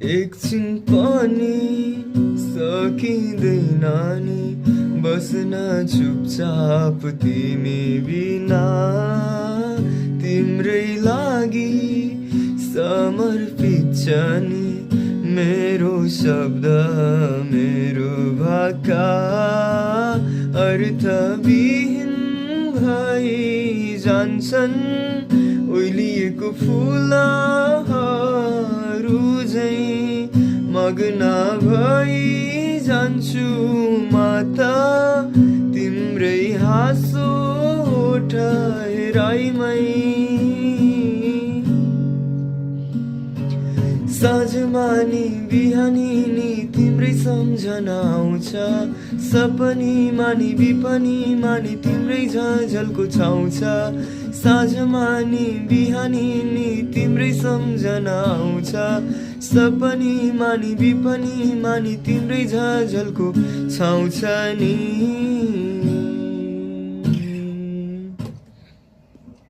एकछिन पनि सकिँदैन नि बस्न चुपचाप तिमी बिना। तिम्रै लागि समर्पित छ नि मेरो शब्द मेरो भाका। अर्थविहीन भई जान्छन् ओइलिएको फुलहरू झैं। मग्न भई जान्छु माता तिम्रै हाँसो ठहराइमै। साँझमा नि बिहानी नि तिम्रै सम्झना आउँछ। सपनीमा नि विपनीमा नि तिम्रै झझल्को छाउँछ। साँझमा नि बिहानी नि तिम्रै सम्झना आउँछ। सपनीमा नि विपनीमा नि तिम्रै झझल्को छाउँछ नि।